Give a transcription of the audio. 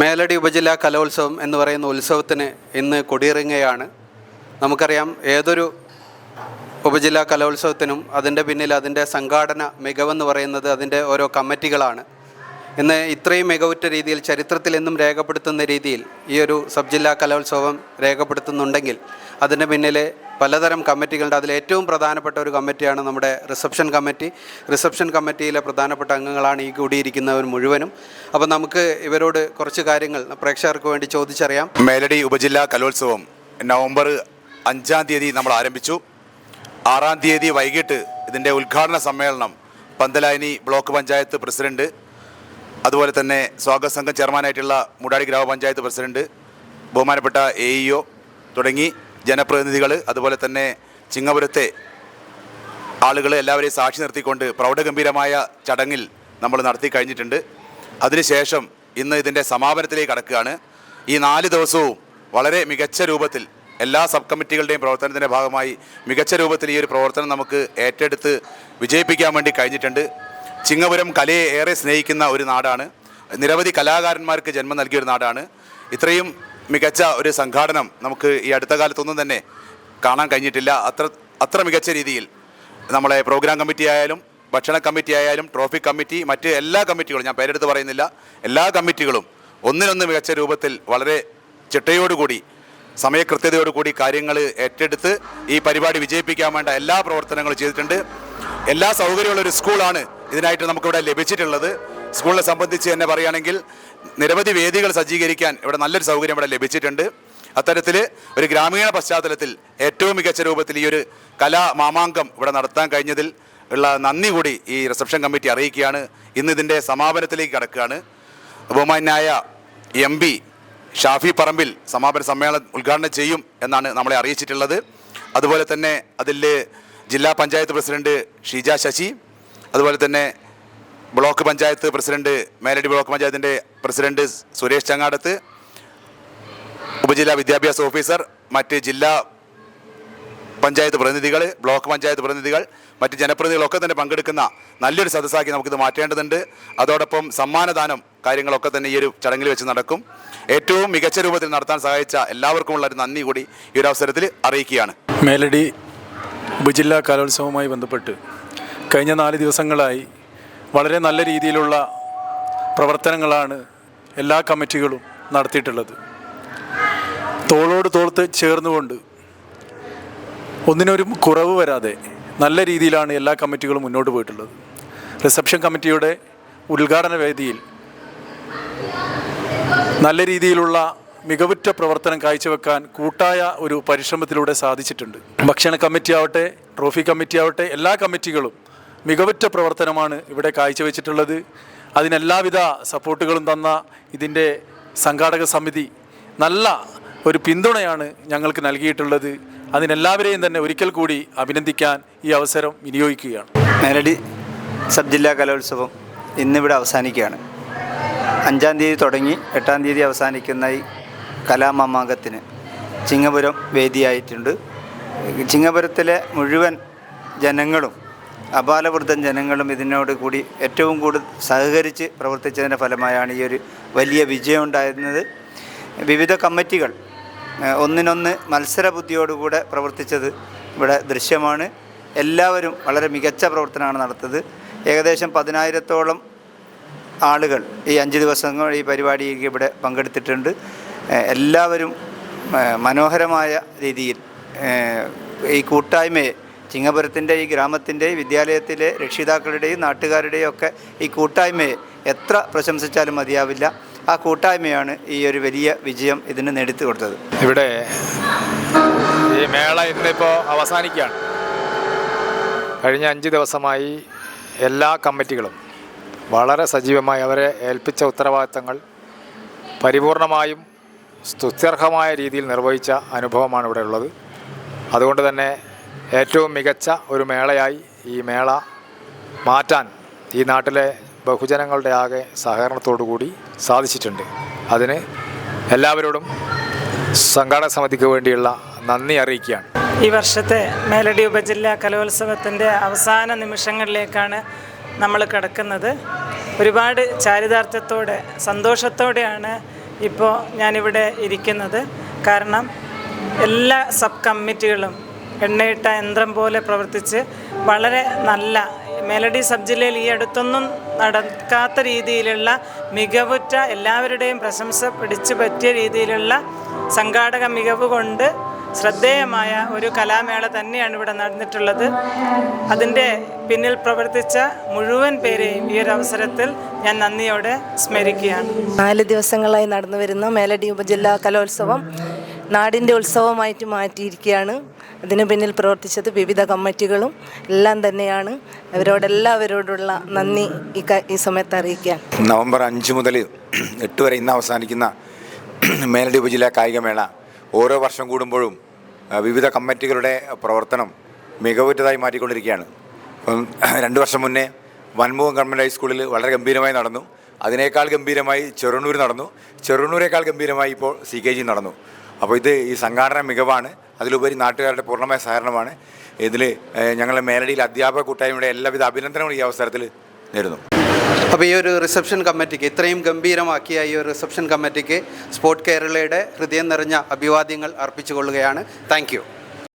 മേലടി ഉപജില്ലാ കലോത്സവം എന്ന് പറയുന്ന ഉത്സവത്തിന് ഇന്ന് കൊടിയിറങ്ങുകയാണ്. നമുക്കറിയാം, ഏതൊരു ഉപജില്ലാ കലോത്സവത്തിനും അതിൻ്റെ പിന്നിൽ അതിൻ്റെ സംഘാടന മികവെന്ന് പറയുന്നത് അതിൻ്റെ ഓരോ കമ്മിറ്റികളാണ്. ഇന്ന് ഇത്രയും മികവുറ്റ രീതിയിൽ ചരിത്രത്തിൽ എന്നും രേഖപ്പെടുത്തുന്ന രീതിയിൽ ഈ ഒരു സബ് ജില്ലാ കലോത്സവം രേഖപ്പെടുത്തുന്നുണ്ടെങ്കിൽ അതിൻ്റെ പിന്നിൽ പലതരം കമ്മിറ്റികളുണ്ട്. അതിൽ ഏറ്റവും പ്രധാനപ്പെട്ട ഒരു കമ്മിറ്റിയാണ് നമ്മുടെ റിസപ്ഷൻ കമ്മിറ്റി. റിസപ്ഷൻ കമ്മിറ്റിയിലെ പ്രധാനപ്പെട്ട അംഗങ്ങളാണ് ഈ കൂടിയിരിക്കുന്നവർ മുഴുവനും. അപ്പോൾ നമുക്ക് ഇവരോട് കുറച്ച് കാര്യങ്ങൾ പ്രേക്ഷകർക്ക് വേണ്ടി ചോദിച്ചറിയാം. മേലടി ഉപജില്ലാ കലോത്സവം നവംബർ 5-ാം തീയതി നമ്മൾ ആരംഭിച്ചു. 6-ാം തീയതി വൈകിട്ട് ഇതിൻ്റെ ഉദ്ഘാടന സമ്മേളനം പന്തലായനി ബ്ലോക്ക് പഞ്ചായത്ത് പ്രസിഡന്റ്, അതുപോലെ തന്നെ സ്വാഗത സംഘം ചെയർമാനായിട്ടുള്ള മുടാടി ഗ്രാമപഞ്ചായത്ത് പ്രസിഡന്റ്, ബഹുമാനപ്പെട്ട AEO തുടങ്ങി ജനപ്രതിനിധികൾ, അതുപോലെ തന്നെ ചിങ്ങപുരത്തെ ആളുകൾ എല്ലാവരെയും സാക്ഷി നിർത്തിക്കൊണ്ട് പ്രൗഢഗംഭീരമായ ചടങ്ങിൽ നമ്മൾ നടത്തി കഴിഞ്ഞിട്ടുണ്ട്. അതിനുശേഷം ഇന്ന് ഇതിൻ്റെ സമാപനത്തിലേക്ക് കടക്കുകയാണ്. ഈ 4 ദിവസവും വളരെ മികച്ച രൂപത്തിൽ എല്ലാ സബ് കമ്മിറ്റികളുടെയും പ്രവർത്തനത്തിൻ്റെ ഭാഗമായി മികച്ച രൂപത്തിൽ ഈ ഒരു പ്രവർത്തനം നമുക്ക് ഏറ്റെടുത്ത് വിജയിപ്പിക്കാൻ വേണ്ടി കഴിഞ്ഞിട്ടുണ്ട്. ചിങ്ങപുരം കലയെ ഏറെ സ്നേഹിക്കുന്ന ഒരു നാടാണ്. നിരവധി കലാകാരന്മാർക്ക് ജന്മം നൽകിയ ഒരു നാടാണ്. ഇത്രയും മികച്ച ഒരു സംഘാടനം നമുക്ക് ഈ അടുത്ത കാലത്തൊന്നും തന്നെ കാണാൻ കഴിഞ്ഞിട്ടില്ല. അത്ര മികച്ച രീതിയിൽ നമ്മളെ പ്രോഗ്രാം കമ്മിറ്റി ആയാലും ഭക്ഷണ കമ്മിറ്റി ആയാലും ട്രോഫി കമ്മിറ്റി, മറ്റ് എല്ലാ കമ്മിറ്റികളും, ഞാൻ പേരെടുത്ത് പറയുന്നില്ല, എല്ലാ കമ്മിറ്റികളും ഒന്നിനൊന്ന് മികച്ച രൂപത്തിൽ വളരെ ചിട്ടയോടുകൂടി സമയകൃത്യതയോടുകൂടി കാര്യങ്ങൾ ഏറ്റെടുത്ത് ഈ പരിപാടി വിജയിപ്പിക്കാൻ വേണ്ട എല്ലാ പ്രവർത്തനങ്ങളും ചെയ്തിട്ടുണ്ട്. എല്ലാ സൗകര്യമുള്ളൊരു സ്കൂളാണ് ഇതിനായിട്ട് നമുക്കിവിടെ ലഭിച്ചിട്ടുള്ളത്. സ്കൂളിനെ സംബന്ധിച്ച് തന്നെ പറയുകയാണെങ്കിൽ നിരവധി വേദികൾ സജ്ജീകരിക്കാൻ ഇവിടെ നല്ലൊരു സൗകര്യം ഇവിടെ ലഭിച്ചിട്ടുണ്ട്. അത്തരത്തിൽ ഒരു ഗ്രാമീണ പശ്ചാത്തലത്തിൽ ഏറ്റവും മികച്ച രൂപത്തിൽ ഈ ഒരു കലാ മാമാങ്കം ഇവിടെ നടത്താൻ കഴിഞ്ഞതിൽ ഉള്ള നന്ദി കൂടി ഈ റിസപ്ഷൻ കമ്മിറ്റി അറിയിക്കുകയാണ്. ഇന്ന് ഇതിൻ്റെ സമാപനത്തിലേക്ക് കടക്കുകയാണ്. ബഹുമാന്യനായ MP ഷാഫി പറമ്പിൽ സമാപന സമ്മേളനം ഉദ്ഘാടനം ചെയ്യും എന്നാണ് നമ്മളെ അറിയിച്ചിട്ടുള്ളത്. അതുപോലെ തന്നെ അതിൽ ജില്ലാ പഞ്ചായത്ത് പ്രസിഡന്റ് ഷീജ ശശി, അതുപോലെ തന്നെ block panchayat president, Meladi block പഞ്ചായത്തിൻ്റെ പ്രസിഡന്റ് സുരേഷ് ചങ്ങാടത്ത്, ഉപജില്ലാ വിദ്യാഭ്യാസ ഓഫീസർ, മറ്റ് ജില്ലാ പഞ്ചായത്ത് പ്രതിനിധികൾ, ബ്ലോക്ക് പഞ്ചായത്ത് പ്രതിനിധികൾ, മറ്റ് ജനപ്രതിനിധികളൊക്കെ തന്നെ പങ്കെടുക്കുന്ന നല്ലൊരു സദസ്സാക്കി നമുക്കിത് മാറ്റേണ്ടതുണ്ട്. അതോടൊപ്പം സമ്മാനദാനം കാര്യങ്ങളൊക്കെ തന്നെ ഈ ഒരു ചടങ്ങിൽ വെച്ച് നടക്കും. ഏറ്റവും മികച്ച രൂപത്തിൽ നടത്താൻ സഹായിച്ച എല്ലാവർക്കുമുള്ള ഒരു നന്ദി കൂടി ഈ ഒരു അവസരത്തിൽ അറിയിക്കുകയാണ്. മേലടി ഉപജില്ലാ കലോത്സവവുമായി ബന്ധപ്പെട്ട് കഴിഞ്ഞ 4 ദിവസങ്ങളായി വളരെ നല്ല രീതിയിലുള്ള പ്രവർത്തനങ്ങളാണ് എല്ലാ കമ്മിറ്റികളും നടത്തിയിട്ടുള്ളത്. തോളോട് തോളത്ത് ചേർന്നുകൊണ്ട് ഒന്നിനൊരു കുറവ് വരാതെ നല്ല രീതിയിലാണ് എല്ലാ കമ്മിറ്റികളും മുന്നോട്ട് പോയിട്ടുള്ളത്. റിസപ്ഷൻ കമ്മിറ്റിയുടെ ഉദ്ഘാടന വേദിയിൽ നല്ല രീതിയിലുള്ള മികവുറ്റ പ്രവർത്തനം കാഴ്ചവെക്കാൻ കൂട്ടായ ഒരു പരിശ്രമത്തിലൂടെ സാധിച്ചിട്ടുണ്ട്. ഭക്ഷണ കമ്മിറ്റി ആവട്ടെ, ട്രോഫി കമ്മിറ്റി ആവട്ടെ, എല്ലാ കമ്മിറ്റികളും മികവുറ്റ പ്രവർത്തനമാണ് ഇവിടെ കാഴ്ചവെച്ചിട്ടുള്ളത്. അതിനെല്ലാവിധ സപ്പോർട്ടുകളും തന്ന ഇതിൻ്റെ സംഘാടക സമിതി നല്ല ഒരു പിന്തുണയാണ് ഞങ്ങൾക്ക് നൽകിയിട്ടുള്ളത്. അതിനെല്ലാവരെയും തന്നെ ഒരിക്കൽ കൂടി അഭിനന്ദിക്കാൻ ഈ അവസരം വിനിയോഗിക്കുകയാണ്. മേലടി സബ് ജില്ലാ കലോത്സവം ഇന്നിവിടെ അവസാനിക്കുകയാണ്. 5-ാം തീയതി തുടങ്ങി 8-ാം തീയതി അവസാനിക്കുന്ന ഈ കലാമാമാങ്കത്തിന് ചിങ്ങപുരം വേദിയായിട്ടുണ്ട്. ചിങ്ങപുരത്തിലെ മുഴുവൻ ജനങ്ങളും, അപാലവൃദ്ധം ജനങ്ങളും ഇതിനോട് കൂടി ഏറ്റവും കൂടുതൽ സഹകരിച്ച് പ്രവർത്തിച്ചതിൻ്റെ ഫലമായാണ് ഈ ഒരു വലിയ വിജയം ഉണ്ടായിരുന്നത്. വിവിധ കമ്മിറ്റികൾ ഒന്നിനൊന്ന് മത്സരബുദ്ധിയോടുകൂടെ പ്രവർത്തിച്ചത് ഇവിടെ ദൃശ്യമാണ്. എല്ലാവരും വളരെ മികച്ച പ്രവർത്തനമാണ് നടത്തിയത്. ഏകദേശം 10,000-ഓളം ആളുകൾ ഈ 5 ദിവസങ്ങൾ ഈ പരിപാടിക്ക് ഇവിടെ പങ്കെടുത്തിട്ടുണ്ട്. എല്ലാവരും മനോഹരമായ രീതിയിൽ ഈ കൂട്ടായ്മയെ, ചിങ്ങപുരത്തിൻ്റെ ഈ ഗ്രാമത്തിൻ്റെ വിദ്യാലയത്തിലെ രക്ഷിതാക്കളുടെയും നാട്ടുകാരുടെയും ഒക്കെ ഈ കൂട്ടായ്മയെ എത്ര പ്രശംസിച്ചാലും മതിയാവില്ല. ആ കൂട്ടായ്മയാണ് ഈ ഒരു വലിയ വിജയം ഇതിന് നേടിത്തു കൊടുത്തത്. ഇവിടെ ഈ മേള ഇന്നിപ്പോൾ അവസാനിക്കുകയാണ്. കഴിഞ്ഞ 5 ദിവസമായി എല്ലാ കമ്മിറ്റികളും വളരെ സജീവമായി അവരെ ഏൽപ്പിച്ച ഉത്തരവാദിത്തങ്ങൾ പരിപൂർണമായും സ്തുത്യർഹമായ രീതിയിൽ നിർവഹിച്ച അനുഭവമാണ് ഇവിടെ ഉള്ളത്. അതുകൊണ്ട് തന്നെ ഏറ്റവും മികച്ച ഒരു മേളയായി ഈ മേള മാറ്റാൻ ഈ നാട്ടിലെ ബഹുജനങ്ങളുടെ ആകെ സഹകരണത്തോടു കൂടി സാധിച്ചിട്ടുണ്ട്. അതിന് എല്ലാവരോടും സംഘാടക സമിതിക്ക് വേണ്ടിയുള്ള നന്ദി അറിയിക്കുകയാണ്. ഈ വർഷത്തെ മേലടി ഉപജില്ലാ കലോത്സവത്തിൻ്റെ അവസാന നിമിഷങ്ങളിലേക്കാണ് നമ്മൾ കിടക്കുന്നത്. ഒരുപാട് ചാരിതാർത്ഥ്യത്തോടെ, സന്തോഷത്തോടെയാണ് ഇപ്പോൾ ഞാനിവിടെ ഇരിക്കുന്നത്. കാരണം എല്ലാ സബ് കമ്മിറ്റികളും എണ്ണയിട്ട യന്ത്രം പോലെ പ്രവർത്തിച്ച് വളരെ നല്ല മേലടി സബ് ജില്ലയിൽ ഈ അടുത്തൊന്നും നടക്കാത്ത രീതിയിലുള്ള മികവുറ്റ എല്ലാവരുടെയും പ്രശംസ പിടിച്ചു പറ്റിയ രീതിയിലുള്ള സംഘാടക മികവ് കൊണ്ട് ശ്രദ്ധേയമായ ഒരു കലാമേള തന്നെയാണ് ഇവിടെ നടന്നിട്ടുള്ളത്. അതിൻ്റെ പിന്നിൽ പ്രവർത്തിച്ച മുഴുവൻ പേരെയും ഈ ഒരു അവസരത്തിൽ ഞാൻ നന്ദിയോടെ സ്മരിക്കുകയാണ്. 4 ദിവസങ്ങളായി നടന്നു വരുന്ന മേലടി ഉപജില്ലാ കലോത്സവം നാടിൻ്റെ ഉത്സവമായിട്ട് മാറ്റിയിരിക്കുകയാണ്. അതിന് പിന്നിൽ പ്രവർത്തിച്ചത് വിവിധ കമ്മിറ്റികളും എല്ലാം തന്നെയാണ്. അവരോടുള്ള നന്ദി ഈ സമയത്ത് അറിയിക്കാൻ. നവംബർ 5 മുതൽ 8 വരെ ഇന്ന് അവസാനിക്കുന്ന മേലടി ഉപജില്ലാ കായികമേള ഓരോ വർഷം കൂടുമ്പോഴും വിവിധ കമ്മിറ്റികളുടെ പ്രവർത്തനം മികവുറ്റതായി മാറ്റിക്കൊണ്ടിരിക്കുകയാണ്. അപ്പം 2 വർഷം മുന്നേ വൻമുഖം ഗവൺമെൻറ് ഹൈസ്കൂളിൽ വളരെ ഗംഭീരമായി നടന്നു. അതിനേക്കാൾ ഗംഭീരമായി ചെറുണ്ണൂർ നടന്നു. ചെറുണ്ണൂരേക്കാൾ ഗംഭീരമായി ഇപ്പോൾ CKG നടന്നു. അപ്പോൾ ഇത് ഈ സംഘാടന മികവാണ്. അതിലുപരി നാട്ടുകാരുടെ പൂർണ്ണമായ സഹകരണമാണ്. ഇതിൽ ഞങ്ങളുടെ മേലടിയിൽ അധ്യാപക കൂട്ടായ്മയുടെ എല്ലാവിധ അഭിനന്ദനങ്ങളും ഈ അവസരത്തിൽ നേരുന്നു. അപ്പോൾ ഈ ഒരു റിസപ്ഷൻ കമ്മിറ്റിക്ക്, ഇത്രയും ഗംഭീരമാക്കിയ ഈ ഒരു റിസപ്ഷൻ കമ്മിറ്റിക്ക് സ്പോർട് കേരളയുടെ ഹൃദയം നിറഞ്ഞ അഭിവാദ്യങ്ങൾ അർപ്പിച്ചുകൊള്ളുകയാണ്. Thank you.